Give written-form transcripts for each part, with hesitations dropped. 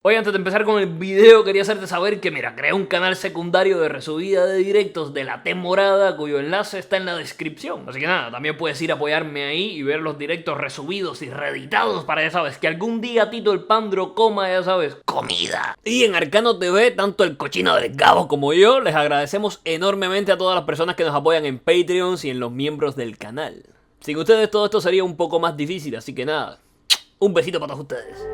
Oye, antes de empezar con el video quería hacerte saber que mira, creé un canal secundario de resubida de directos de la temporada cuyo enlace está en la descripción. Así que nada, también puedes ir a apoyarme ahí y ver los directos resubidos y reeditados para, ya sabes, que algún día Tito el Pandro coma, ya sabes, comida. Y en Arcano TV, tanto el cochino del Gabo como yo, les agradecemos enormemente a todas las personas que nos apoyan en Patreon y en los miembros del canal. Sin ustedes todo esto sería un poco más difícil, así que nada, un besito para todos ustedes.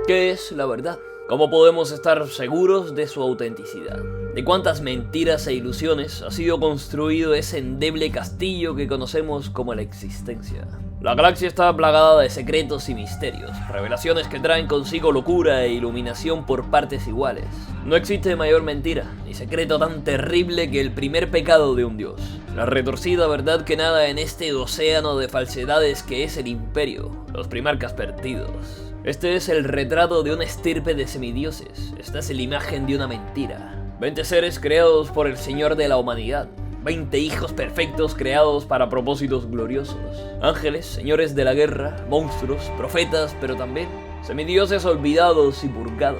¿Qué es la verdad? ¿Cómo podemos estar seguros de su autenticidad? ¿De cuántas mentiras e ilusiones ha sido construido ese endeble castillo que conocemos como la existencia? La galaxia está plagada de secretos y misterios, revelaciones que traen consigo locura e iluminación por partes iguales. No existe mayor mentira, ni secreto tan terrible que el primer pecado de un dios. La retorcida verdad que nada en este océano de falsedades que es el imperio, los primarcas perdidos. Este es el retrato de una estirpe de semidioses. Esta es la imagen de una mentira. 20 seres creados por el Señor de la humanidad. 20 hijos perfectos creados para propósitos gloriosos. Ángeles, señores de la guerra, monstruos, profetas, pero también semidioses olvidados y purgados.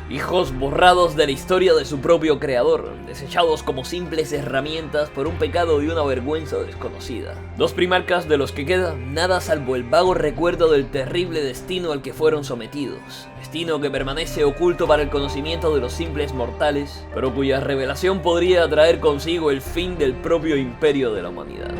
Hijos borrados de la historia de su propio creador, desechados como simples herramientas por un pecado y una vergüenza desconocida. Dos primarcas de los que queda nada salvo el vago recuerdo del terrible destino al que fueron sometidos. Destino que permanece oculto para el conocimiento de los simples mortales, pero cuya revelación podría traer consigo el fin del propio imperio de la humanidad.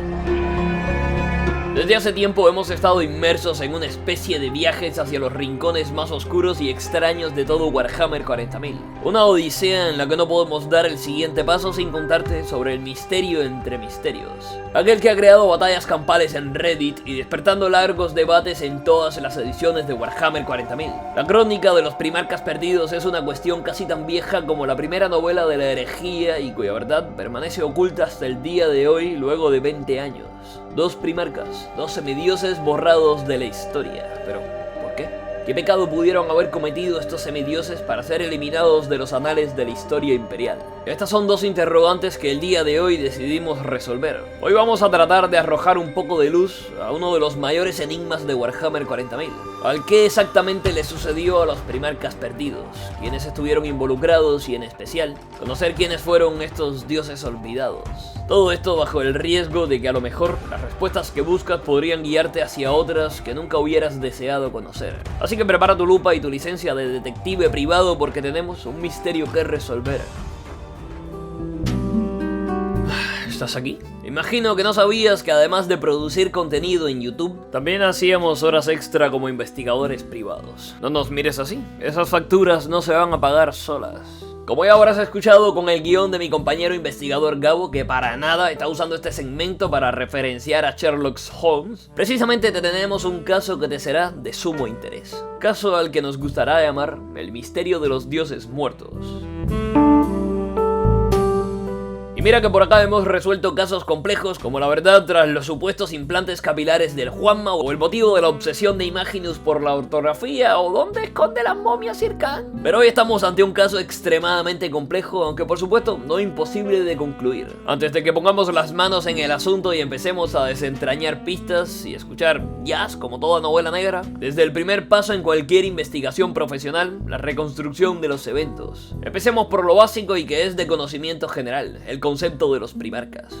Desde hace tiempo hemos estado inmersos en una especie de viajes hacia los rincones más oscuros y extraños de todo Warhammer 40.000. Una odisea en la que no podemos dar el siguiente paso sin contarte sobre el misterio entre misterios. Aquel que ha creado batallas campales en Reddit y despertando largos debates en todas las ediciones de Warhammer 40.000. La crónica de los primarcas perdidos es una cuestión casi tan vieja como la primera novela de la herejía y cuya verdad permanece oculta hasta el día de hoy luego de 20 años. Dos primarcas, dos semidioses borrados de la historia. Pero, ¿por qué? ¿Qué pecado pudieron haber cometido estos semidioses para ser eliminados de los anales de la historia imperial? Estas son dos interrogantes que el día de hoy decidimos resolver. Hoy vamos a tratar de arrojar un poco de luz a uno de los mayores enigmas de Warhammer 40.000. ¿Al qué exactamente le sucedió a los primarcas perdidos? ¿Quiénes estuvieron involucrados y en especial conocer quiénes fueron estos dioses olvidados? Todo esto bajo el riesgo de que a lo mejor las respuestas que buscas podrían guiarte hacia otras que nunca hubieras deseado conocer. Así que prepara tu lupa y tu licencia de detective privado porque tenemos un misterio que resolver. ¿Estás aquí? Imagino que no sabías que además de producir contenido en YouTube, también hacíamos horas extra como investigadores privados. No nos mires así, esas facturas no se van a pagar solas. Como ya habrás escuchado con el guión de mi compañero investigador Gabo, que para nada está usando este segmento para referenciar a Sherlock Holmes, precisamente te tenemos un caso que te será de sumo interés. Caso al que nos gustará llamar el misterio de los dioses muertos. Y mira que por acá hemos resuelto casos complejos como la verdad tras los supuestos implantes capilares del Juanma o el motivo de la obsesión de Imaginus por la ortografía o dónde esconde las momias Sirkan. Pero hoy estamos ante un caso extremadamente complejo, aunque por supuesto no imposible de concluir. Antes de que pongamos las manos en el asunto y empecemos a desentrañar pistas y escuchar jazz como toda novela negra, desde el primer paso en cualquier investigación profesional, la reconstrucción de los eventos. Empecemos por lo básico y que es de conocimiento general, el concepto de los primarcas.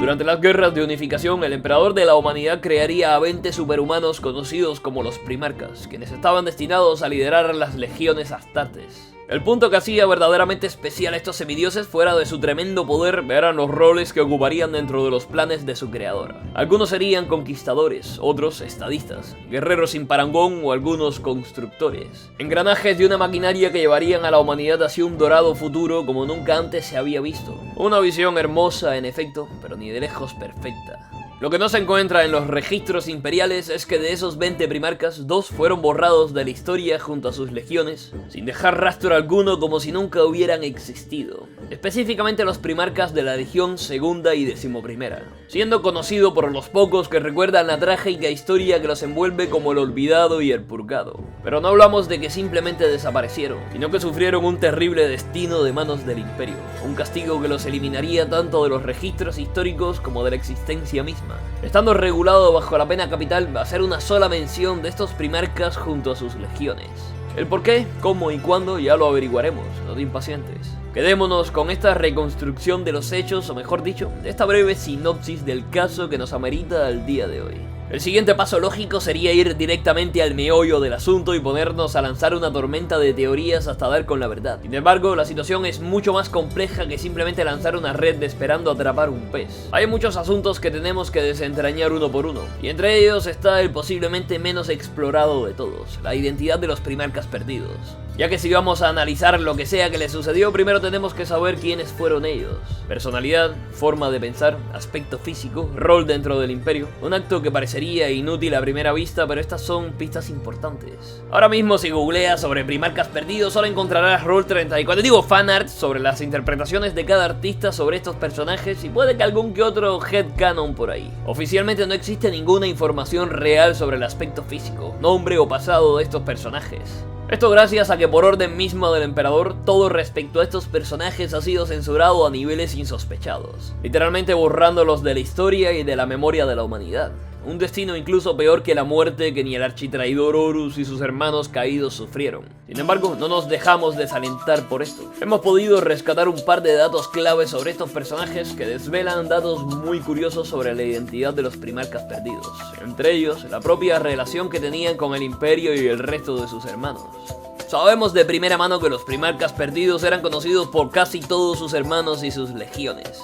Durante las guerras de unificación, el emperador de la humanidad crearía a 20 superhumanos conocidos como los primarcas, quienes estaban destinados a liderar las legiones astartes. El punto que hacía verdaderamente especial a estos semidioses fuera de su tremendo poder eran los roles que ocuparían dentro de los planes de su creador. Algunos serían conquistadores, otros estadistas, guerreros sin parangón o algunos constructores. Engranajes de una maquinaria que llevarían a la humanidad hacia un dorado futuro como nunca antes se había visto. Una visión hermosa en efecto, pero ni de lejos perfecta. Lo que no se encuentra en los registros imperiales es que de esos 20 primarcas, 2 fueron borrados de la historia junto a sus legiones, sin dejar rastro alguno como si nunca hubieran existido. específicamente los primarcas de la Legión Segunda y Decimoprimera, siendo conocido por los pocos que recuerdan la trágica historia que los envuelve como el olvidado y el purgado. Pero no hablamos de que simplemente desaparecieron, sino que sufrieron un terrible destino de manos del Imperio, un castigo que los eliminaría tanto de los registros históricos como de la existencia misma, estando regulado bajo la pena capital hacer una sola mención de estos primarcas junto a sus legiones. El por qué, cómo y cuándo ya lo averiguaremos, no te impacientes. Quedémonos con esta reconstrucción de los hechos, o mejor dicho, de esta breve sinopsis del caso que nos amerita al día de hoy. El siguiente paso lógico sería ir directamente al meollo del asunto y ponernos a lanzar una tormenta de teorías hasta dar con la verdad. Sin embargo, la situación es mucho más compleja que simplemente lanzar una red esperando atrapar un pez. Hay muchos asuntos que tenemos que desentrañar uno por uno, y entre ellos está el posiblemente menos explorado de todos, la identidad de los primarcas perdidos. Ya que si vamos a analizar lo que sea que les sucedió, primero tenemos que saber quiénes fueron ellos. Personalidad, forma de pensar, aspecto físico, rol dentro del Imperio. Un acto que parecería inútil a primera vista, pero estas son pistas importantes. Ahora mismo si googleas sobre primarcas perdidos, solo encontrarás Roll 34, digo fanart, sobre las interpretaciones de cada artista sobre estos personajes y puede que algún que otro headcanon por ahí. Oficialmente no existe ninguna información real sobre el aspecto físico, nombre o pasado de estos personajes. Esto gracias a que por orden misma del emperador, todo respecto a estos personajes ha sido censurado a niveles insospechados, literalmente borrándolos de la historia y de la memoria de la humanidad. Un destino incluso peor que la muerte que ni el architraidor Horus y sus hermanos caídos sufrieron. Sin embargo, no nos dejamos desalentar por esto. Hemos podido rescatar un par de datos claves sobre estos personajes que desvelan datos muy curiosos sobre la identidad de los primarcas perdidos. Entre ellos, la propia relación que tenían con el Imperio y el resto de sus hermanos. Sabemos de primera mano que los primarcas perdidos eran conocidos por casi todos sus hermanos y sus legiones.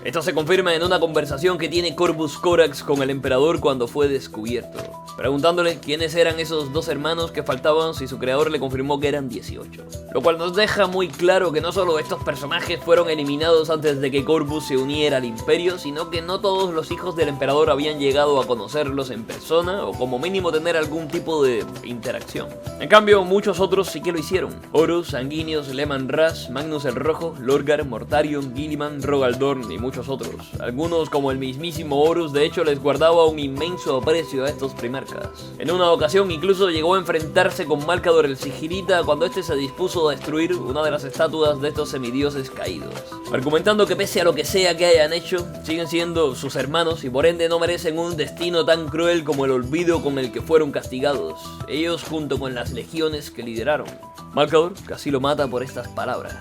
Esto se confirma en una conversación que tiene Corvus Corax con el emperador cuando fue descubierto, preguntándole quiénes eran esos dos hermanos que faltaban si su creador le confirmó que eran 18. Lo cual nos deja muy claro que no solo estos personajes fueron eliminados antes de que Corvus se uniera al Imperio, sino que no todos los hijos del emperador habían llegado a conocerlos en persona o como mínimo tener algún tipo de interacción. En cambio, muchos otros sí que lo hicieron. Horus, Sanguinius, Leman Rush, Magnus el Rojo, Lorgar, Mortarion, Gilliman, Rogaldorn y muchos otros. Algunos, como el mismísimo Horus, de hecho les guardaba un inmenso aprecio a estos primarcas. En una ocasión incluso llegó a enfrentarse con Malcador el Sigilita cuando este se dispuso a destruir una de las estatuas de estos semidioses caídos, argumentando que pese a lo que sea que hayan hecho, siguen siendo sus hermanos y por ende no merecen un destino tan cruel como el olvido con el que fueron castigados, ellos junto con las legiones que lideraron. Malcador casi lo mata por estas palabras.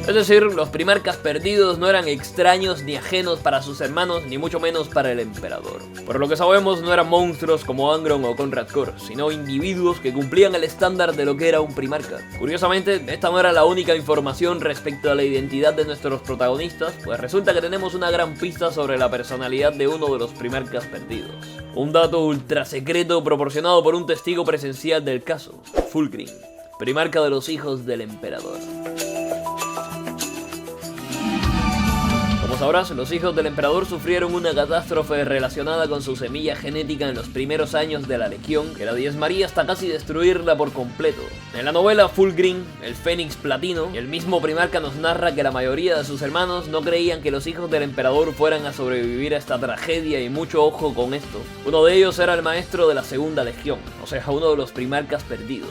Es decir, los primarcas perdidos no eran extraños ni ajenos para sus hermanos, ni mucho menos para el emperador. Por lo que sabemos, no eran monstruos como Angron o Conrad Kor, sino individuos que cumplían el estándar de lo que era un primarca. Curiosamente, esta no era la única información respecto a la identidad de nuestros protagonistas, pues resulta que tenemos una gran pista sobre la personalidad de uno de los primarcas perdidos. Un dato ultra secreto proporcionado por un testigo presencial del caso, Fulgrim, primarca de los hijos del emperador. Como sabrás, los hijos del emperador sufrieron una catástrofe relacionada con su semilla genética en los primeros años de la Legión, que la diezmaría hasta casi destruirla por completo. En la novela Fulgrim, el Fénix Platino, el mismo primarca nos narra que la mayoría de sus hermanos no creían que los hijos del emperador fueran a sobrevivir a esta tragedia y mucho ojo con esto. Uno de ellos era el maestro de la Segunda Legión, o sea, uno de los primarcas perdidos.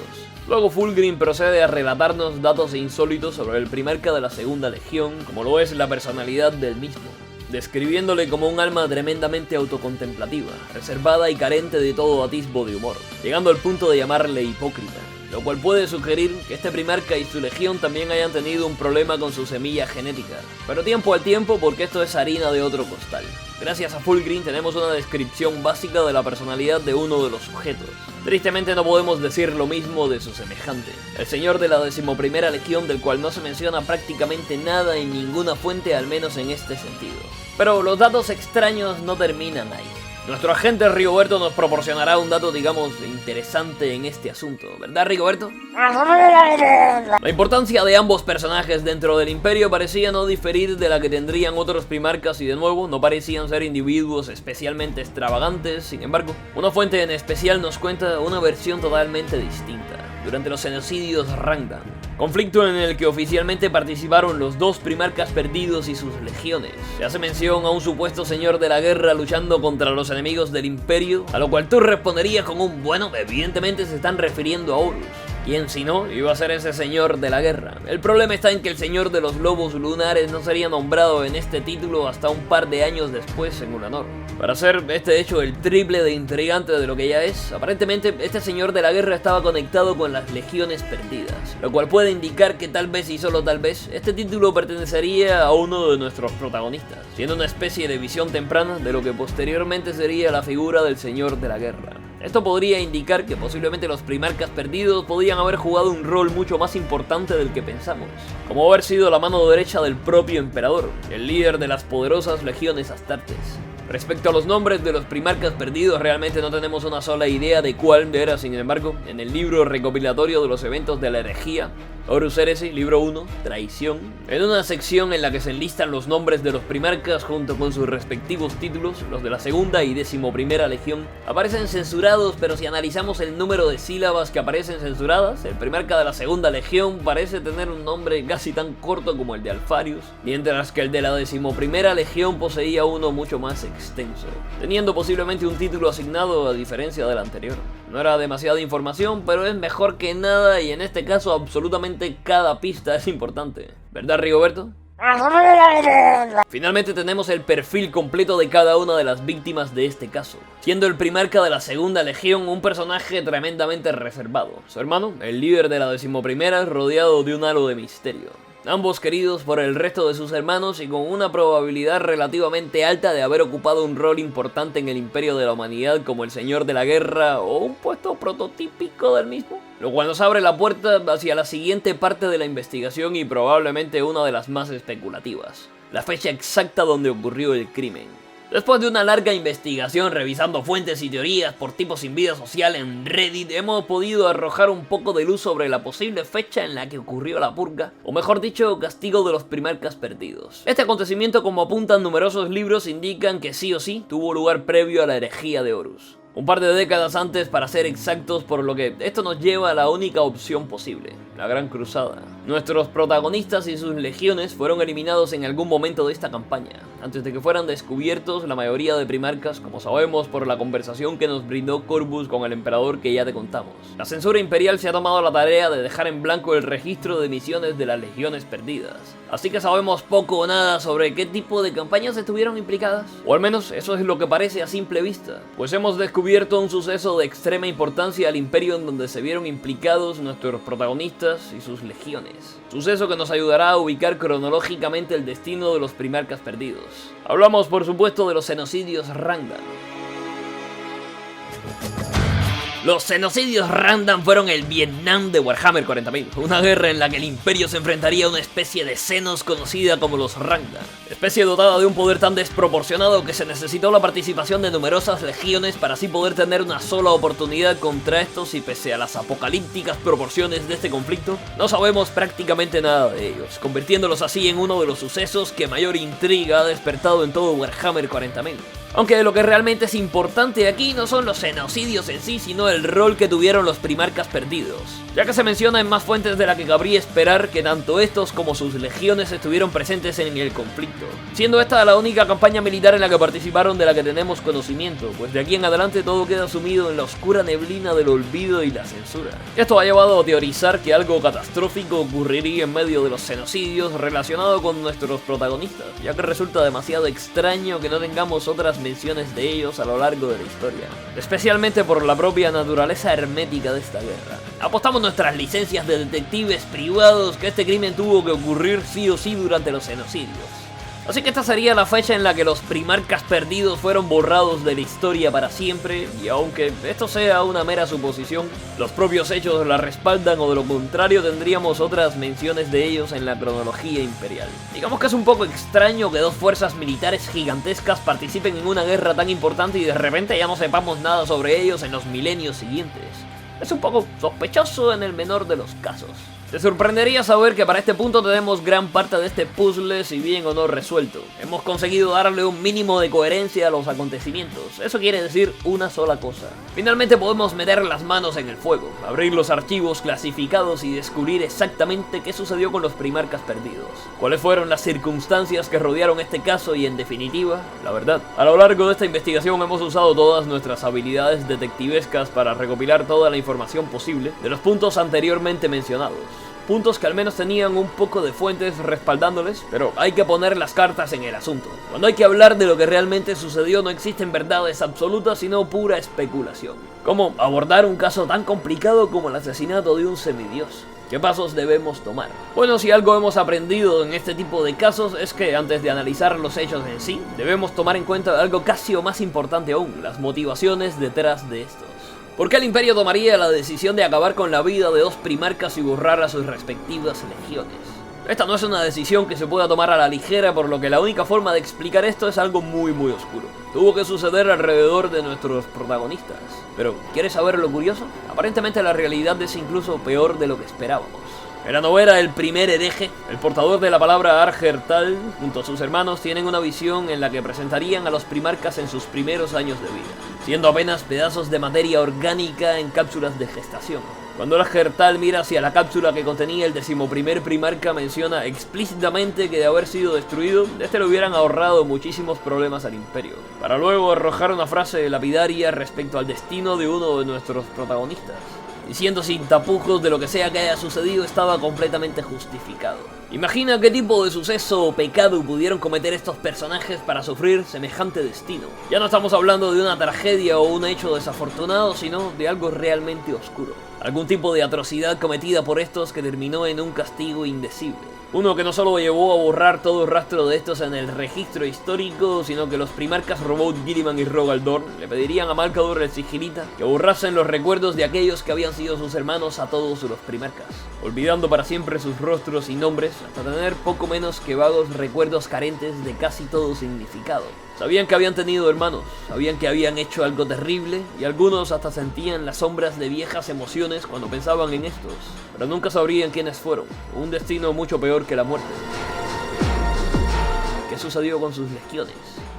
Luego Fulgrim procede a relatarnos datos insólitos sobre el primarca de la Segunda Legión, como lo es la personalidad del mismo, describiéndole como un alma tremendamente autocontemplativa, reservada y carente de todo atisbo de humor, llegando al punto de llamarle hipócrita, lo cual puede sugerir que este primarca y su legión también hayan tenido un problema con su semilla genética, pero tiempo al tiempo porque esto es harina de otro costal. Gracias a Fulgrim tenemos una descripción básica de la personalidad de uno de los sujetos. Tristemente no podemos decir lo mismo de su semejante, el señor de la 11ª Legión, del cual no se menciona prácticamente nada en ninguna fuente, al menos en este sentido. Pero los datos extraños no terminan ahí. Nuestro agente Rigoberto nos proporcionará un dato, digamos, interesante en este asunto, ¿verdad, Rigoberto? La importancia de ambos personajes dentro del Imperio parecía no diferir de la que tendrían otros primarcas y de nuevo no parecían ser individuos especialmente extravagantes. Sin embargo, una fuente en especial nos cuenta una versión totalmente distinta. durante los genocidios Rangdan, conflicto en el que oficialmente participaron los dos primarcas perdidos y sus legiones. Se hace mención a un supuesto señor de la guerra luchando contra los enemigos del imperio, a lo cual tú responderías con un bueno, evidentemente se están refiriendo a Horus. ¿Quién si no iba a ser ese señor de la guerra? El problema está en que el señor de los lobos lunares no sería nombrado en este título hasta un par de años después en Ulanor. Para ser este hecho el triple de intrigante de lo que ya es, aparentemente este señor de la guerra estaba conectado con las legiones perdidas, lo cual puede indicar que tal vez y solo tal vez este título pertenecería a uno de nuestros protagonistas, siendo una especie de visión temprana de lo que posteriormente sería la figura del señor de la guerra. Esto podría indicar que posiblemente los primarcas perdidos podían haber jugado un rol mucho más importante del que pensamos, como haber sido la mano derecha del propio emperador, el líder de las poderosas legiones astartes. Respecto a los nombres de los primarcas perdidos, realmente no tenemos una sola idea de cuál era. Sin embargo, en el libro recopilatorio de los eventos de la herejía, Horus Heresy, libro 1, Traición, en una sección en la que se enlistan los nombres de los primarcas junto con sus respectivos títulos, los de la segunda y 11ª legión aparecen censurados, pero si analizamos el número de sílabas que aparecen censuradas, el primarca de la segunda legión parece tener un nombre casi tan corto como el de Alfarius, mientras que el de la 11ª legión poseía uno mucho más extenso, teniendo posiblemente un título asignado a diferencia del anterior. No era demasiada información, pero es mejor que nada y en este caso absolutamente cada pista es importante. ¿Verdad, Rigoberto? Finalmente tenemos el perfil completo de cada una de las víctimas de este caso, siendo el primarca de la segunda legión un personaje tremendamente reservado. Su hermano, el líder de la 11ª, rodeado de un halo de misterio. Ambos queridos por el resto de sus hermanos y con una probabilidad relativamente alta de haber ocupado un rol importante en el imperio de la humanidad como el señor de la guerra o un puesto prototípico del mismo. Lo cual nos abre la puerta hacia la siguiente parte de la investigación y probablemente una de las más especulativas: la fecha exacta donde ocurrió el crimen. Después de una larga investigación revisando fuentes y teorías por tipos sin vida social en Reddit, hemos podido arrojar un poco de luz sobre la posible fecha en la que ocurrió la purga, o mejor dicho, castigo de los primarcas perdidos. Este acontecimiento, como apuntan numerosos libros, indican que sí o sí tuvo lugar previo a la herejía de Horus. Un par de décadas antes, para ser exactos, por lo que esto nos lleva a la única opción posible: la Gran Cruzada. Nuestros protagonistas y sus legiones fueron eliminados en algún momento de esta campaña, antes de que fueran descubiertos la mayoría de primarcas, como sabemos por la conversación que nos brindó Corvus con el emperador que ya te contamos. La censura imperial se ha tomado la tarea de dejar en blanco el registro de misiones de las legiones perdidas, así que sabemos poco o nada sobre qué tipo de campañas estuvieron implicadas, o al menos eso es lo que parece a simple vista, pues hemos descubierto un suceso de extrema importancia al imperio en donde se vieron implicados nuestros protagonistas y sus legiones. Suceso que nos ayudará a ubicar cronológicamente el destino de los primarcas perdidos. Hablamos por supuesto de los genocidios Rangdan. Los genocidios Rangdan fueron el Vietnam de Warhammer 40.000, una guerra en la que el imperio se enfrentaría a una especie de Xenos conocida como los Rangdan, especie dotada de un poder tan desproporcionado que se necesitó la participación de numerosas legiones para así poder tener una sola oportunidad contra estos, y pese a las apocalípticas proporciones de este conflicto, no sabemos prácticamente nada de ellos, convirtiéndolos así en uno de los sucesos que mayor intriga ha despertado en todo Warhammer 40.000. Aunque lo que realmente es importante aquí no son los genocidios en sí, sino el rol que tuvieron los primarcas perdidos, ya que se menciona en más fuentes de la que cabría esperar que tanto estos como sus legiones estuvieron presentes en el conflicto, siendo esta la única campaña militar en la que participaron de la que tenemos conocimiento, pues de aquí en adelante todo queda sumido en la oscura neblina del olvido y la censura. Esto ha llevado a teorizar que algo catastrófico ocurriría en medio de los genocidios relacionado con nuestros protagonistas, ya que resulta demasiado extraño que no tengamos otras menciones de ellos a lo largo de la historia, especialmente por la propia naturaleza hermética de esta guerra. Apostamos nuestras licencias de detectives privados que este crimen tuvo que ocurrir sí o sí durante los genocidios. Así que esta sería la fecha en la que los primarcas perdidos fueron borrados de la historia para siempre, y aunque esto sea una mera suposición, los propios hechos la respaldan, o de lo contrario tendríamos otras menciones de ellos en la cronología imperial. Digamos que es un poco extraño que dos fuerzas militares gigantescas participen en una guerra tan importante y de repente ya no sepamos nada sobre ellos en los milenios siguientes. Es un poco sospechoso en el menor de los casos. Te sorprendería saber que para este punto tenemos gran parte de este puzzle, si bien o no resuelto. Hemos conseguido darle un mínimo de coherencia a los acontecimientos. Eso quiere decir una sola cosa. Finalmente podemos meter las manos en el fuego, abrir los archivos clasificados y descubrir exactamente qué sucedió con los primarcas perdidos. Cuáles fueron las circunstancias que rodearon este caso y, en definitiva, la verdad. A lo largo de esta investigación hemos usado todas nuestras habilidades detectivescas para recopilar toda la información posible de los puntos anteriormente mencionados. Puntos que al menos tenían un poco de fuentes respaldándoles, pero hay que poner las cartas en el asunto. Cuando hay que hablar de lo que realmente sucedió no existen verdades absolutas sino pura especulación. ¿Cómo abordar un caso tan complicado como el asesinato de un semidios? ¿Qué pasos debemos tomar? Bueno, si algo hemos aprendido en este tipo de casos es que antes de analizar los hechos en sí, debemos tomar en cuenta algo casi o más importante aún, las motivaciones detrás de estos. ¿Por qué el Imperio tomaría la decisión de acabar con la vida de dos primarcas y borrar a sus respectivas legiones? Esta no es una decisión que se pueda tomar a la ligera, por lo que la única forma de explicar esto es algo muy oscuro. Tuvo que suceder alrededor de nuestros protagonistas. Pero, ¿quieres saber lo curioso? Aparentemente la realidad es incluso peor de lo que esperábamos. En la novela El primer hereje, el portador de la palabra Argertal, junto a sus hermanos, tienen una visión en la que presentarían a los primarcas en sus primeros años de vida, siendo apenas pedazos de materia orgánica en cápsulas de gestación. Cuando Argertal mira hacia la cápsula que contenía el 11º primarca, menciona explícitamente que de haber sido destruido, de este le hubieran ahorrado muchísimos problemas al Imperio, para luego arrojar una frase lapidaria respecto al destino de uno de nuestros protagonistas, diciendo sin tapujos de lo que sea que haya sucedido estaba completamente justificado. Imagina qué tipo de suceso o pecado pudieron cometer estos personajes para sufrir semejante destino. Ya no estamos hablando de una tragedia o un hecho desafortunado, sino de algo realmente oscuro. Algún tipo de atrocidad cometida por estos que terminó en un castigo indecible. Uno que no solo llevó a borrar todo rastro de estos en el registro histórico, sino que los primarcas Roboute, Guilliman y Rogal Dorn le pedirían a Malcador el Sigilita que borrasen los recuerdos de aquellos que habían sido sus hermanos a todos los primarcas, olvidando para siempre sus rostros y nombres hasta tener poco menos que vagos recuerdos carentes de casi todo significado. Sabían que habían tenido hermanos, sabían que habían hecho algo terrible y algunos hasta sentían las sombras de viejas emociones cuando pensaban en estos, pero nunca sabrían quiénes fueron. Un destino mucho peor que la muerte. ¿Qué sucedió con sus legiones?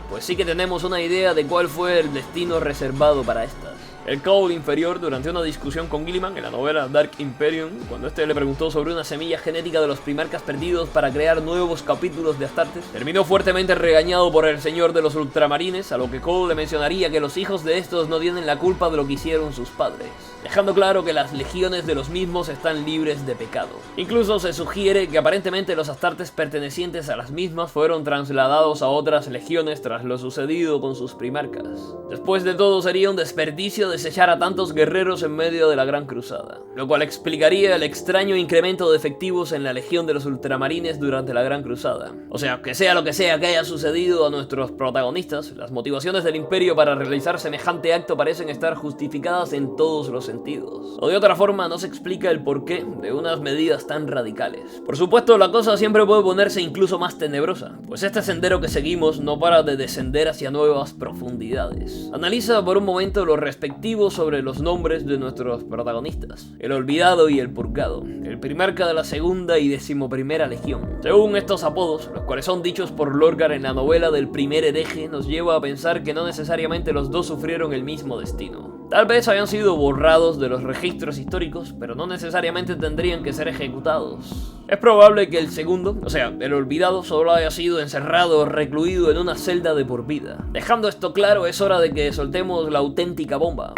Pues sí que tenemos una idea de cuál fue el destino reservado para estas. El Cole Inferior, durante una discusión con Guilliman en la novela Dark Imperium, cuando este le preguntó sobre una semilla genética de los primarcas perdidos para crear nuevos capítulos de Astartes, terminó fuertemente regañado por el señor de los ultramarines, a lo que Cole le mencionaría que los hijos de estos no tienen la culpa de lo que hicieron sus padres, dejando claro que las legiones de los mismos están libres de pecado. Incluso se sugiere que aparentemente los Astartes pertenecientes a las mismas fueron trasladados a otras legiones tras lo sucedido con sus primarcas. Después de todo, sería un desperdicio desechar a tantos guerreros en medio de la Gran Cruzada, lo cual explicaría el extraño incremento de efectivos en la Legión de los Ultramarines durante la Gran Cruzada. O sea lo que sea que haya sucedido a nuestros protagonistas, las motivaciones del Imperio para realizar semejante acto parecen estar justificadas en todos los sentidos. O de otra forma, no se explica el porqué de unas medidas tan radicales. Por supuesto, la cosa siempre puede ponerse incluso más tenebrosa, pues este sendero que seguimos no para de descender hacia nuevas profundidades. Analiza por un momento lo respectivo sobre los nombres de nuestros protagonistas: el Olvidado y el Purgado, el primarca de la segunda y 11ª Legión. Según estos apodos, los cuales son dichos por Lorgar en la novela del primer hereje, nos lleva a pensar que no necesariamente los dos sufrieron el mismo destino. Tal vez hayan sido borrados de los registros históricos, pero no necesariamente tendrían que ser ejecutados. Es probable que el segundo, o sea, el Olvidado, solo haya sido encerrado o recluido en una celda de por vida. Dejando esto claro, es hora de que soltemos la auténtica bomba.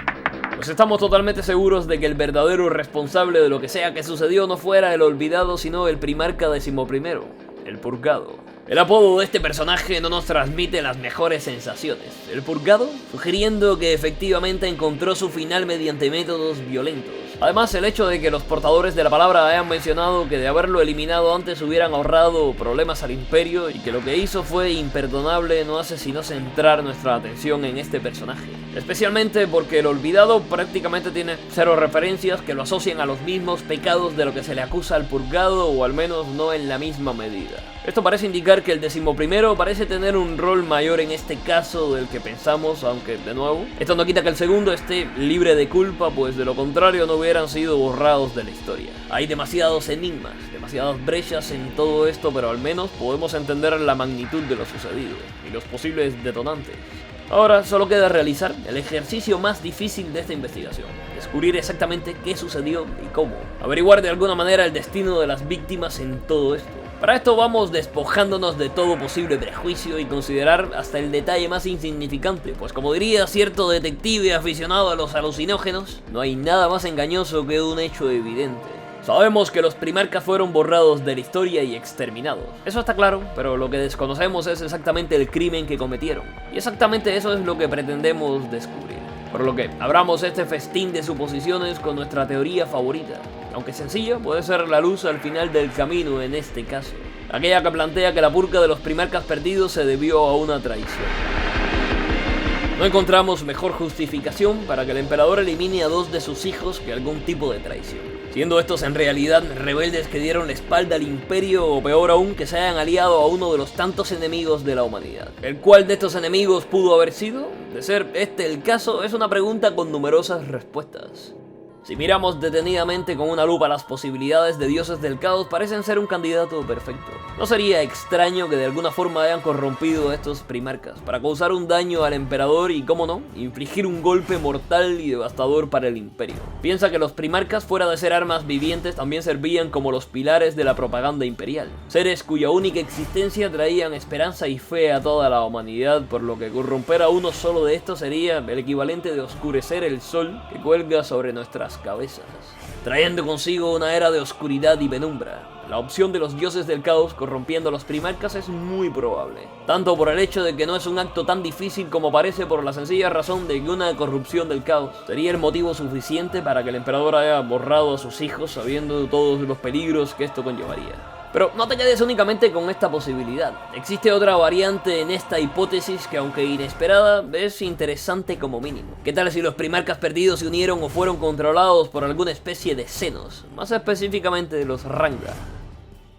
Pues estamos totalmente seguros de que el verdadero responsable de lo que sea que sucedió no fuera el Olvidado, sino el primarca 11º, el Purgado. El apodo de este personaje no nos transmite las mejores sensaciones. El Purgado, sugiriendo que efectivamente encontró su final mediante métodos violentos. Además, el hecho de que los portadores de la palabra hayan mencionado que de haberlo eliminado antes hubieran ahorrado problemas al Imperio y que lo que hizo fue imperdonable no hace sino centrar nuestra atención en este personaje. especialmente porque el olvidado prácticamente tiene cero referencias que lo asocian a los mismos pecados de lo que se le acusa al purgado, o al menos no en la misma medida. Esto parece indicar que el 11º parece tener un rol mayor en este caso del que pensamos, aunque de nuevo, esto no quita que el segundo esté libre de culpa, pues de lo contrario no hubieran sido borrados de la historia. Hay demasiados enigmas, demasiadas brechas en todo esto, pero al menos podemos entender la magnitud de lo sucedido y los posibles detonantes. Ahora solo queda realizar el ejercicio más difícil de esta investigación: descubrir exactamente qué sucedió y cómo, averiguar de alguna manera el destino de las víctimas en todo esto. Para esto vamos despojándonos de todo posible prejuicio y considerar hasta el detalle más insignificante, pues como diría cierto detective aficionado a los alucinógenos, no hay nada más engañoso que un hecho evidente. Sabemos que los primarcas fueron borrados de la historia y exterminados. Eso está claro, pero lo que desconocemos es exactamente el crimen que cometieron. Y exactamente eso es lo que pretendemos descubrir. Por lo que abramos este festín de suposiciones con nuestra teoría favorita. Aunque sencilla, puede ser la luz al final del camino en este caso. Aquella que plantea que la purga de los primarcas perdidos se debió a una traición. No encontramos mejor justificación para que el emperador elimine a 2 de sus hijos que algún tipo de traición, siendo estos en realidad rebeldes que dieron la espalda al imperio, o peor aún, que se hayan aliado a uno de los tantos enemigos de la humanidad. ¿El cuál de estos enemigos pudo haber sido? De ser este el caso, es una pregunta con numerosas respuestas. Si miramos detenidamente con una lupa las posibilidades de dioses del caos, parecen ser un candidato perfecto. No sería extraño que de alguna forma hayan corrompido a estos primarcas para causar un daño al emperador y, cómo no, infligir un golpe mortal y devastador para el imperio. Piensa que los primarcas, fuera de ser armas vivientes, también servían como los pilares de la propaganda imperial. Seres cuya única existencia traían esperanza y fe a toda la humanidad, por lo que corromper a uno solo de estos sería el equivalente de oscurecer el sol que cuelga sobre nuestras cabezas, trayendo consigo una era de oscuridad y penumbra. La opción de los dioses del caos corrompiendo a los primarcas es muy probable, tanto por el hecho de que no es un acto tan difícil como parece, por la sencilla razón de que una corrupción del caos sería el motivo suficiente para que el emperador haya borrado a sus hijos sabiendo todos los peligros que esto conllevaría. Pero no te quedes únicamente con esta posibilidad. Existe otra variante en esta hipótesis que, aunque inesperada, es interesante como mínimo. ¿Qué tal si los primarcas perdidos se unieron o fueron controlados por alguna especie de senos? Más específicamente de los Rangda.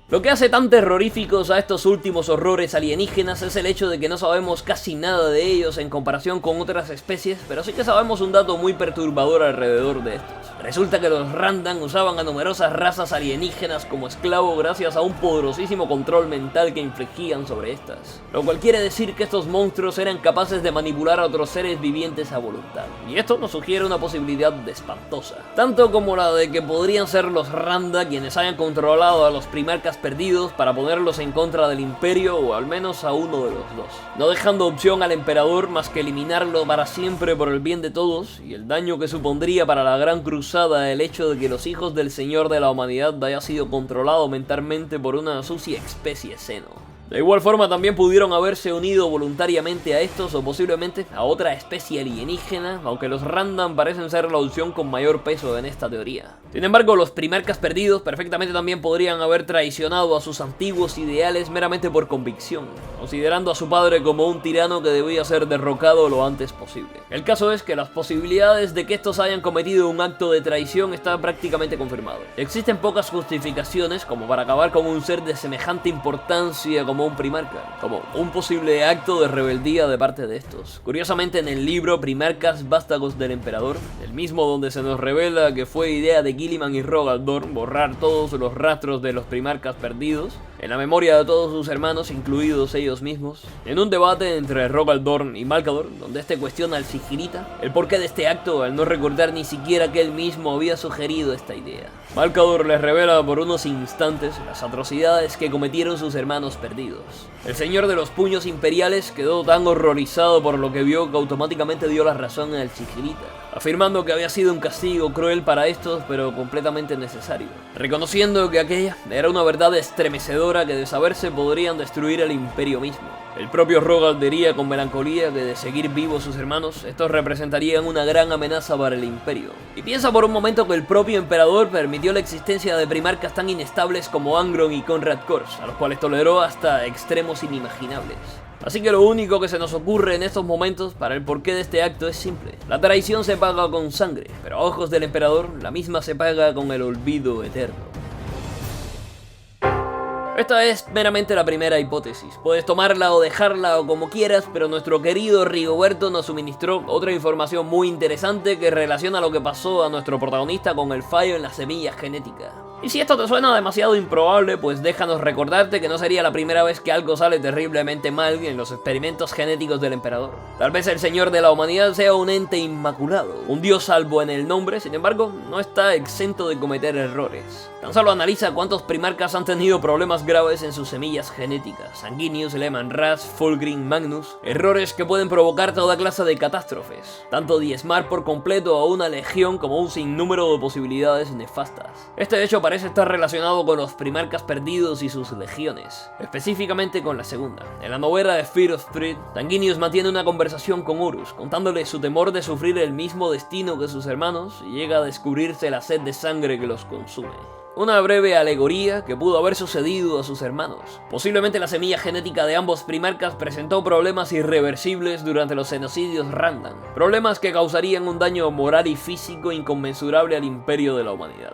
Lo que hace tan terroríficos a estos últimos horrores alienígenas es el hecho de que no sabemos casi nada de ellos en comparación con otras especies, pero sí que sabemos un dato muy perturbador alrededor de estos. Resulta que los Randan usaban a numerosas razas alienígenas como esclavos gracias a un poderosísimo control mental que infligían sobre estas. Lo cual quiere decir que estos monstruos eran capaces de manipular a otros seres vivientes a voluntad. Y esto nos sugiere una posibilidad espantosa, tanto como la de que podrían ser los Randa quienes hayan controlado a los primarcas perdidos para ponerlos en contra del imperio, o al menos a uno de los dos, no dejando opción al emperador más que eliminarlo para siempre por el bien de todos, y el daño que supondría para la gran cruzada el hecho de que los hijos del señor de la humanidad haya sido controlado mentalmente por una sucia especie seno. De igual forma también pudieron haberse unido voluntariamente a estos, o posiblemente a otra especie alienígena, aunque los Randan parecen ser la opción con mayor peso en esta teoría. Sin embargo, los primarcas perdidos perfectamente también podrían haber traicionado a sus antiguos ideales meramente por convicción, considerando a su padre como un tirano que debía ser derrocado lo antes posible. El caso es que las posibilidades de que estos hayan cometido un acto de traición están prácticamente confirmadas. Existen pocas justificaciones como para acabar con un ser de semejante importancia como un primarca, como un posible acto de rebeldía de parte de estos. Curiosamente, en el libro Primarcas Vástagos del Emperador, el mismo donde se nos revela que fue idea de Guilliman y Rogal Dorn borrar todos los rastros de los primarcas perdidos, en la memoria de todos sus hermanos, incluidos ellos mismos, en un debate entre Rogal Dorn y Malcador, donde este cuestiona al Sigilita el porqué de este acto al no recordar ni siquiera que él mismo había sugerido esta idea. Malcador les revela por unos instantes las atrocidades que cometieron sus hermanos perdidos. El señor de los puños imperiales quedó tan horrorizado por lo que vio que automáticamente dio la razón al Sigilita, afirmando que había sido un castigo cruel para estos, pero completamente necesario, reconociendo que aquella era una verdad estremecedora que de saberse podrían destruir el imperio mismo. El propio Rogal diría con melancolía que de seguir vivos sus hermanos, estos representarían una gran amenaza para el imperio. Y piensa por un momento que el propio emperador permitió la existencia de primarcas tan inestables como Angron y Konrad Kors, a los cuales toleró hasta extremos inimaginables. Así que lo único que se nos ocurre en estos momentos para el porqué de este acto es simple. La traición se paga con sangre, pero a ojos del emperador, la misma se paga con el olvido eterno. Esta es meramente la primera hipótesis. Puedes tomarla o dejarla o como quieras, pero nuestro querido Rigoberto nos suministró otra información muy interesante que relaciona lo que pasó a nuestro protagonista con el fallo en la semilla genética. Y si esto te suena demasiado improbable, pues déjanos recordarte que no sería la primera vez que algo sale terriblemente mal en los experimentos genéticos del emperador. Tal vez el señor de la humanidad sea un ente inmaculado, un dios salvo en el nombre, sin embargo, no está exento de cometer errores. Tan solo analiza cuántos primarcas han tenido problemas graves en sus semillas genéticas: Sanguinius, Leman Russ, Fulgrim, Magnus. Errores que pueden provocar toda clase de catástrofes, tanto diezmar por completo a una legión como un sinnúmero de posibilidades nefastas. Este hecho parece estar relacionado con los primarcas perdidos y sus legiones, específicamente con la segunda. En la novela de Fear of Street, Sanguinius mantiene una conversación con Horus, contándole su temor de sufrir el mismo destino que sus hermanos, y llega a descubrirse la sed de sangre que los consume. Una breve alegoría que pudo haber sucedido a sus hermanos. Posiblemente la semilla genética de ambos primarcas presentó problemas irreversibles durante los genocidios Randan, problemas que causarían un daño moral y físico inconmensurable al imperio de la humanidad.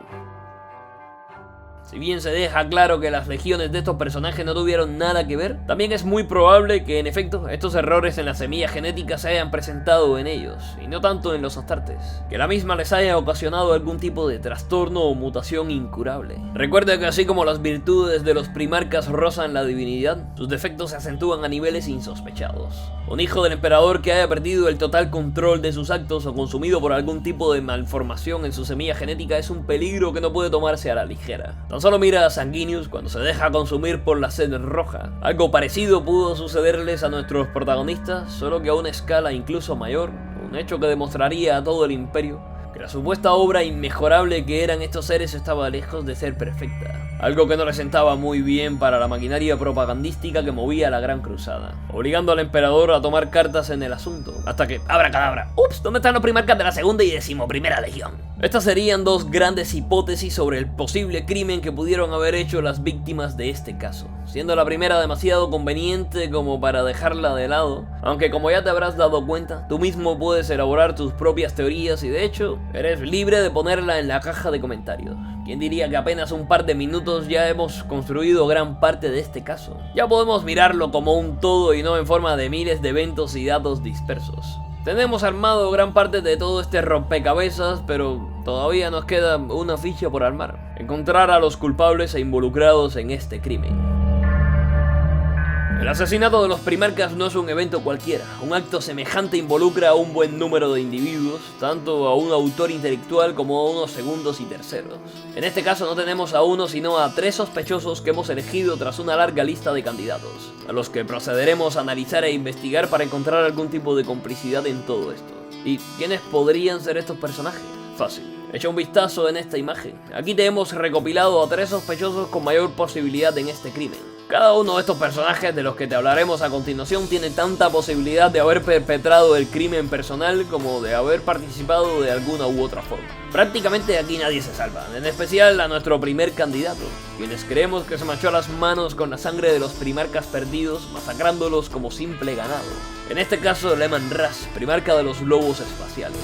Si bien se deja claro que las legiones de estos personajes no tuvieron nada que ver, también es muy probable que en efecto estos errores en la semilla genética se hayan presentado en ellos, y no tanto en los astartes, que la misma les haya ocasionado algún tipo de trastorno o mutación incurable. Recuerda que así como las virtudes de los primarcas rozan la divinidad, sus defectos se acentúan a niveles insospechados. Un hijo del emperador que haya perdido el total control de sus actos o consumido por algún tipo de malformación en su semilla genética es un peligro que no puede tomarse a la ligera. Tan solo mira a Sanguinius cuando se deja consumir por la sed roja. Algo parecido pudo sucederles a nuestros protagonistas, solo que a una escala incluso mayor, un hecho que demostraría a todo el imperio que la supuesta obra inmejorable que eran estos seres estaba lejos de ser perfecta. Algo que no le sentaba muy bien para la maquinaria propagandística que movía la Gran Cruzada, obligando al emperador a tomar cartas en el asunto, hasta que, abracadabra, ups, ¿dónde están los primarcas de la segunda y 11ª legión? Estas serían dos grandes hipótesis sobre el posible crimen que pudieron haber hecho las víctimas de este caso, siendo la primera demasiado conveniente como para dejarla de lado, aunque como ya te habrás dado cuenta, tú mismo puedes elaborar tus propias teorías y de hecho, eres libre de ponerla en la caja de comentarios. ¿Quién diría que apenas un par de minutos ya hemos construido gran parte de este caso? Ya podemos mirarlo como un todo y no en forma de miles de eventos y datos dispersos. Tenemos armado gran parte de todo este rompecabezas, pero todavía nos queda una ficha por armar: encontrar a los culpables e involucrados en este crimen. El asesinato de los primarcas no es un evento cualquiera. Un acto semejante involucra a un buen número de individuos, tanto a un autor intelectual como a unos segundos y terceros. En este caso no tenemos a uno sino a 3 sospechosos que hemos elegido tras una larga lista de candidatos, a los que procederemos a analizar e investigar para encontrar algún tipo de complicidad en todo esto. ¿Y quiénes podrían ser estos personajes? Fácil. Echa un vistazo en esta imagen. Aquí te hemos recopilado a 3 sospechosos con mayor posibilidad en este crimen. Cada uno de estos personajes de los que te hablaremos a continuación tiene tanta posibilidad de haber perpetrado el crimen personal como de haber participado de alguna u otra forma. Prácticamente aquí nadie se salva, en especial a nuestro primer candidato, quienes creemos que se manchó las manos con la sangre de los primarcas perdidos, masacrándolos como simple ganado. En este caso, Leman Russ, primarca de los lobos espaciales.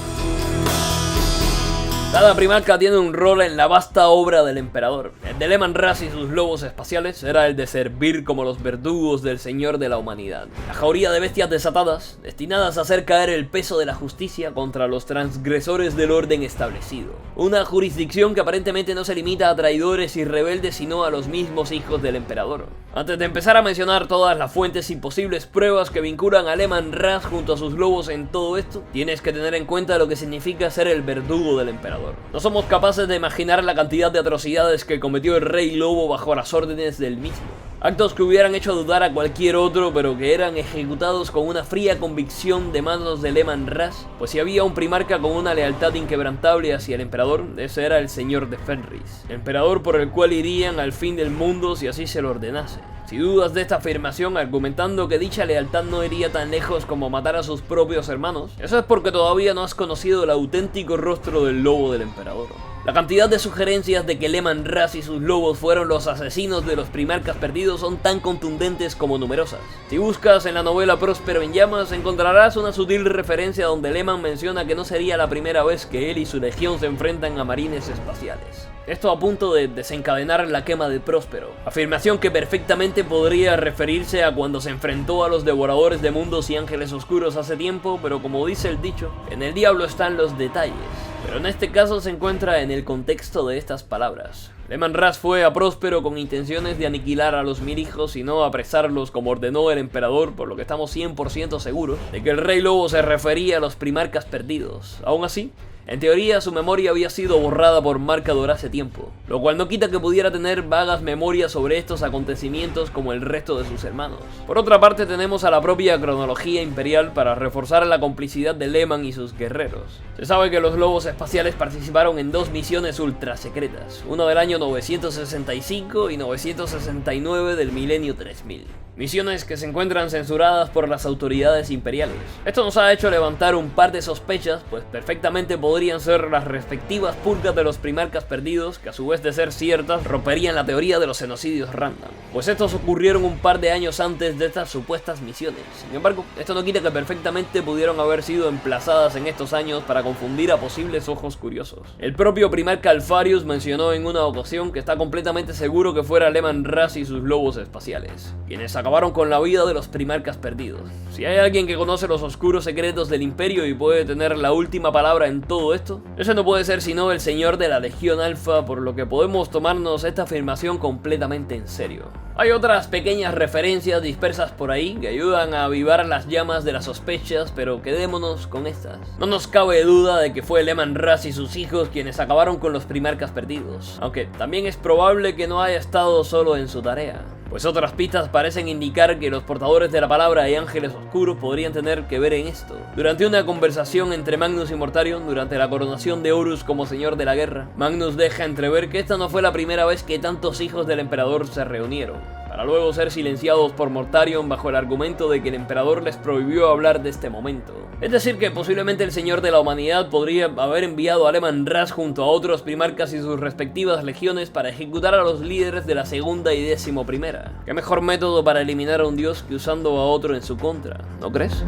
Cada primarca tiene un rol en la vasta obra del emperador. El de Leman Russ y sus lobos espaciales era el de servir como los verdugos del señor de la humanidad. La jauría de bestias desatadas, destinadas a hacer caer el peso de la justicia contra los transgresores del orden establecido. Una jurisdicción que aparentemente no se limita a traidores y rebeldes, sino a los mismos hijos del emperador. Antes de empezar a mencionar todas las fuentes y posibles pruebas que vinculan a Leman Russ junto a sus lobos en todo esto, tienes que tener en cuenta lo que significa ser el verdugo del emperador. No somos capaces de imaginar la cantidad de atrocidades que cometió el rey lobo bajo las órdenes del mismo. Actos que hubieran hecho dudar a cualquier otro, pero que eran ejecutados con una fría convicción de manos de Leman Russ, pues si había un primarca con una lealtad inquebrantable hacia el emperador, ese era el señor de Fenris, emperador por el cual irían al fin del mundo si así se lo ordenase. Si dudas de esta afirmación, argumentando que dicha lealtad no iría tan lejos como matar a sus propios hermanos, eso es porque todavía no has conocido el auténtico rostro del lobo del emperador. La cantidad de sugerencias de que Leman Russ y sus lobos fueron los asesinos de los primarcas perdidos son tan contundentes como numerosas. Si buscas en la novela Próspero en Llamas, encontrarás una sutil referencia donde Leman menciona que no sería la primera vez que él y su legión se enfrentan a marines espaciales. Esto a punto de desencadenar la quema de Próspero, afirmación que perfectamente podría referirse a cuando se enfrentó a los devoradores de mundos y ángeles oscuros hace tiempo, pero como dice el dicho, en el diablo están los detalles. Pero en este caso se encuentra en el contexto de estas palabras. Leman Russ fue a Próspero con intenciones de aniquilar a los mirijos y no apresarlos como ordenó el emperador, por lo que estamos 100% seguros de que el rey lobo se refería a los primarcas perdidos. Aún así, en teoría su memoria había sido borrada por Marcador hace tiempo, lo cual no quita que pudiera tener vagas memorias sobre estos acontecimientos como el resto de sus hermanos. Por otra parte tenemos a la propia cronología imperial para reforzar la complicidad de Leman y sus guerreros. Se sabe que los lobos espaciales participaron en 2 misiones ultra secretas, una del año 965 y 969 del milenio 3000. Misiones que se encuentran censuradas por las autoridades imperiales. Esto nos ha hecho levantar un par de sospechas, pues perfectamente podrían ser las respectivas purgas de los primarcas perdidos, que a su vez de ser ciertas, romperían la teoría de los genocidios random, pues estos ocurrieron un par de años antes de estas supuestas misiones. Sin embargo, esto no quita que perfectamente pudieron haber sido emplazadas en estos años para confundir a posibles ojos curiosos. El propio primarca Alfarius mencionó en una ocasión que está completamente seguro que fuera Leman Russ y sus lobos espaciales, quienes acabaron con la vida de los primarcas perdidos. Si hay alguien que conoce los oscuros secretos del imperio y puede tener la última palabra en todo esto, ese no puede ser sino el señor de la Legión Alfa, por lo que podemos tomarnos esta afirmación completamente en serio. Hay otras pequeñas referencias dispersas por ahí que ayudan a avivar las llamas de las sospechas, pero quedémonos con estas. No nos cabe duda de que fue Leman Russ y sus hijos quienes acabaron con los primarcas perdidos, aunque también es probable que no haya estado solo en su tarea, pues otras pistas parecen indicar que los portadores de la palabra y ángeles oscuros podrían tener que ver en esto. Durante una conversación entre Magnus y Mortarion durante la coronación de Horus como señor de la guerra, Magnus deja entrever que esta no fue la primera vez que tantos hijos del emperador se reunieron, para luego ser silenciados por Mortarion bajo el argumento de que el emperador les prohibió hablar de este momento. Es decir que posiblemente el señor de la humanidad podría haber enviado a Leman Russ junto a otros primarcas y sus respectivas legiones para ejecutar a los líderes de la segunda y 11ª. ¿Qué mejor método para eliminar a un dios que usando a otro en su contra? ¿No crees?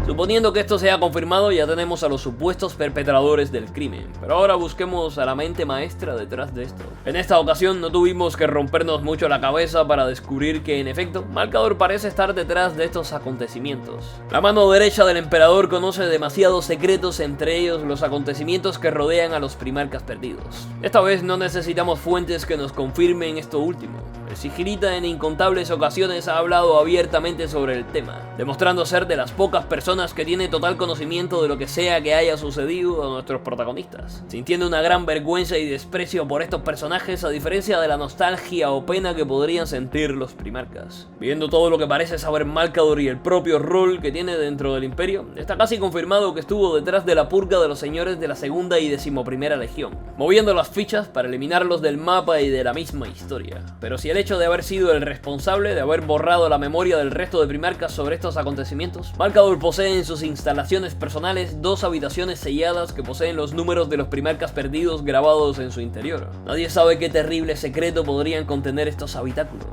Suponiendo que esto sea confirmado, ya tenemos a los supuestos perpetradores del crimen, pero ahora busquemos a la mente maestra detrás de esto. En esta ocasión no tuvimos que rompernos mucho la cabeza para descubrir que en efecto, Marcador parece estar detrás de estos acontecimientos. La mano derecha del emperador conoce demasiados secretos, entre ellos los acontecimientos que rodean a los primarcas perdidos. Esta vez no necesitamos fuentes que nos confirmen esto último. El sigilita en incontables ocasiones ha hablado abiertamente sobre el tema, demostrando ser de las pocas personas que tiene total conocimiento de lo que sea que haya sucedido a nuestros protagonistas, sintiendo una gran vergüenza y desprecio por estos personajes, a diferencia de la nostalgia o pena que podrían sentir los primarcas. Viendo todo lo que parece saber Malcador y el propio rol que tiene dentro del imperio, está casi confirmado que estuvo detrás de la purga de los señores de la segunda y 11ª legión, moviendo las fichas para eliminarlos del mapa y de la misma historia. Pero si el hecho de haber sido el responsable de haber borrado la memoria del resto de primarcas sobre estos acontecimientos, Malcador posee en sus instalaciones personales 2 habitaciones selladas que poseen los números de los primarcas perdidos grabados en su interior. Nadie sabe qué terrible secreto podrían contener estos habitáculos.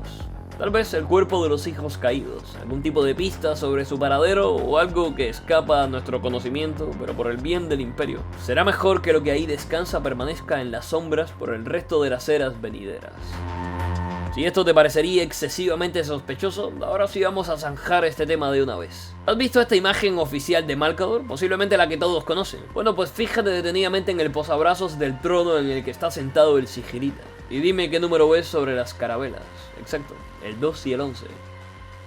Tal vez el cuerpo de los hijos caídos, algún tipo de pista sobre su paradero o algo que escapa a nuestro conocimiento, pero por el bien del imperio. Será mejor que lo que ahí descansa permanezca en las sombras por el resto de las eras venideras. Si esto te parecería excesivamente sospechoso, ahora sí vamos a zanjar este tema de una vez. ¿Has visto esta imagen oficial de Malcador? Posiblemente la que todos conocen. Bueno, pues fíjate detenidamente en el posabrazos del trono en el que está sentado el sigilita. Y dime qué número ves sobre las carabelas. Exacto, el 2 y el 11.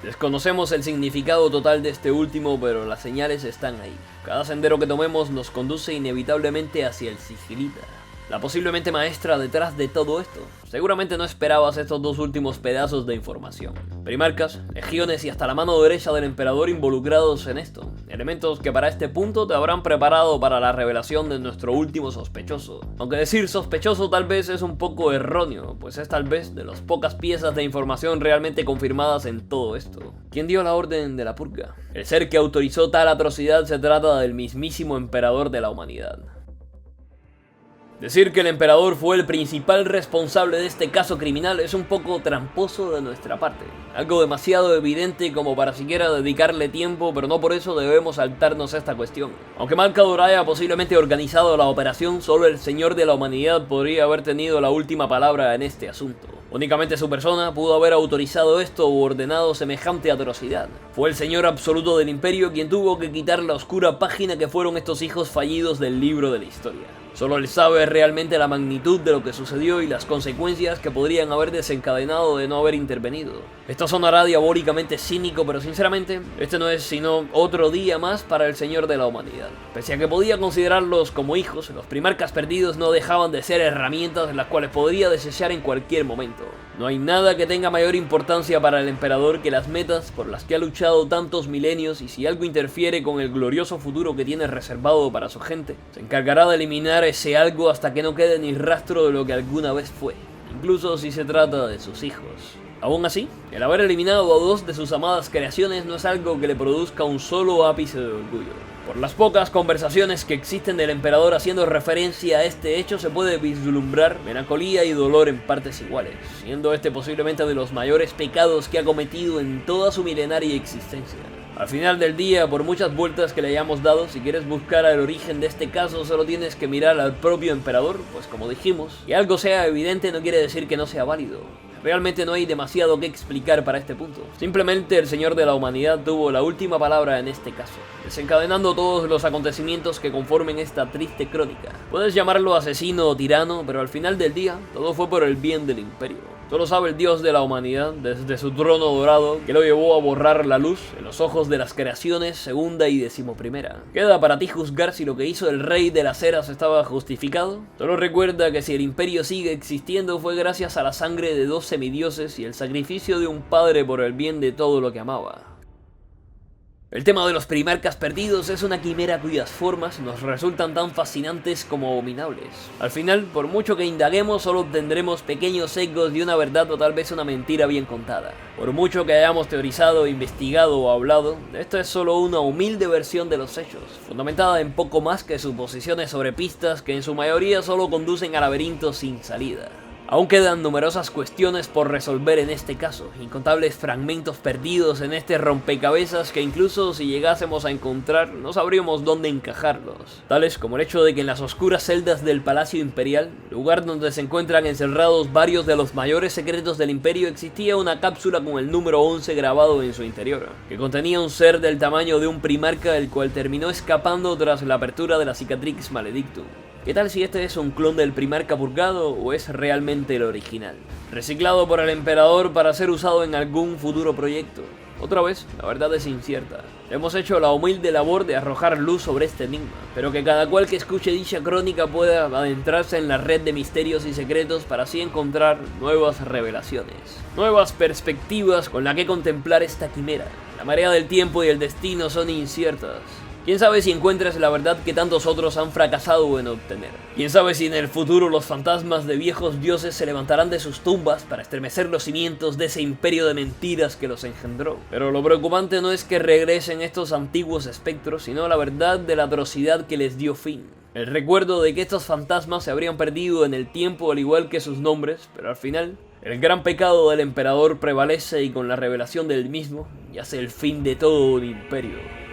Desconocemos el significado total de este último, pero las señales están ahí. Cada sendero que tomemos nos conduce inevitablemente hacia el sigilita, la posiblemente maestra detrás de todo esto. Seguramente no esperabas estos 2 últimos pedazos de información. Primarcas, legiones y hasta la mano derecha del emperador involucrados en esto. Elementos que para este punto te habrán preparado para la revelación de nuestro último sospechoso. Aunque decir sospechoso tal vez es un poco erróneo, pues es tal vez de las pocas piezas de información realmente confirmadas en todo esto. ¿Quién dio la orden de la purga? El ser que autorizó tal atrocidad se trata del mismísimo emperador de la humanidad. Decir que el emperador fue el principal responsable de este caso criminal es un poco tramposo de nuestra parte. Algo demasiado evidente como para siquiera dedicarle tiempo, pero no por eso debemos saltarnos esta cuestión. Aunque Malcador haya posiblemente organizado la operación, solo el Señor de la Humanidad podría haber tenido la última palabra en este asunto. Únicamente su persona pudo haber autorizado esto u ordenado semejante atrocidad. Fue el Señor absoluto del Imperio quien tuvo que quitar la oscura página que fueron estos hijos fallidos del libro de la historia. Solo él sabe realmente la magnitud de lo que sucedió y las consecuencias que podrían haber desencadenado de no haber intervenido. Esto sonará diabólicamente cínico, pero sinceramente, este no es sino otro día más para el Señor de la Humanidad. Pese a que podía considerarlos como hijos, los primarcas perdidos no dejaban de ser herramientas las cuales podría desechar en cualquier momento. No hay nada que tenga mayor importancia para el emperador que las metas por las que ha luchado tantos milenios, y si algo interfiere con el glorioso futuro que tiene reservado para su gente, se encargará de eliminar ese algo hasta que no quede ni rastro de lo que alguna vez fue, incluso si se trata de sus hijos. Aún así, el haber eliminado a dos de sus amadas creaciones no es algo que le produzca un solo ápice de orgullo. Por las pocas conversaciones que existen del emperador haciendo referencia a este hecho, se puede vislumbrar melancolía y dolor en partes iguales, siendo este posiblemente de los mayores pecados que ha cometido en toda su milenaria existencia. Al final del día, por muchas vueltas que le hayamos dado, si quieres buscar el origen de este caso, solo tienes que mirar al propio emperador, pues como dijimos, que algo sea evidente no quiere decir que no sea válido. Realmente no hay demasiado que explicar para este punto. Simplemente el Señor de la Humanidad tuvo la última palabra en este caso, desencadenando todos los acontecimientos que conformen esta triste crónica. Puedes llamarlo asesino o tirano, pero al final del día, todo fue por el bien del Imperio. Solo sabe el Dios de la Humanidad, desde su trono dorado, que lo llevó a borrar la luz en los ojos de las creaciones segunda y 11ª. ¿Queda para ti juzgar si lo que hizo el Rey de las Eras estaba justificado? Solo recuerda que si el Imperio sigue existiendo fue gracias a la sangre de 2 semidioses y el sacrificio de un padre por el bien de todo lo que amaba. El tema de los primarcas perdidos es una quimera cuyas formas nos resultan tan fascinantes como abominables. Al final, por mucho que indaguemos, solo obtendremos pequeños ecos de una verdad o tal vez una mentira bien contada. Por mucho que hayamos teorizado, investigado o hablado, esto es solo una humilde versión de los hechos, fundamentada en poco más que suposiciones sobre pistas que en su mayoría solo conducen a laberintos sin salida. Aún quedan numerosas cuestiones por resolver en este caso, incontables fragmentos perdidos en este rompecabezas que incluso si llegásemos a encontrar no sabríamos dónde encajarlos, tales como el hecho de que en las oscuras celdas del Palacio Imperial, lugar donde se encuentran encerrados varios de los mayores secretos del Imperio, existía una cápsula con el número 11 grabado en su interior, que contenía un ser del tamaño de un primarca, el cual terminó escapando tras la apertura de la Cicatrix Maledictum. ¿Qué tal si este es un clon del primarca purgado o es realmente el original? Reciclado por el emperador para ser usado en algún futuro proyecto. Otra vez, la verdad es incierta. Hemos hecho la humilde labor de arrojar luz sobre este enigma, pero que cada cual que escuche dicha crónica pueda adentrarse en la red de misterios y secretos para así encontrar nuevas revelaciones, nuevas perspectivas con la que contemplar esta quimera. La marea del tiempo y el destino son inciertas. ¿Quién sabe si encuentres la verdad que tantos otros han fracasado en obtener? ¿Quién sabe si en el futuro los fantasmas de viejos dioses se levantarán de sus tumbas para estremecer los cimientos de ese imperio de mentiras que los engendró? Pero lo preocupante no es que regresen estos antiguos espectros, sino la verdad de la atrocidad que les dio fin. El recuerdo de que estos fantasmas se habrían perdido en el tiempo al igual que sus nombres, pero al final, el gran pecado del emperador prevalece y con la revelación del mismo yace el fin de todo un imperio.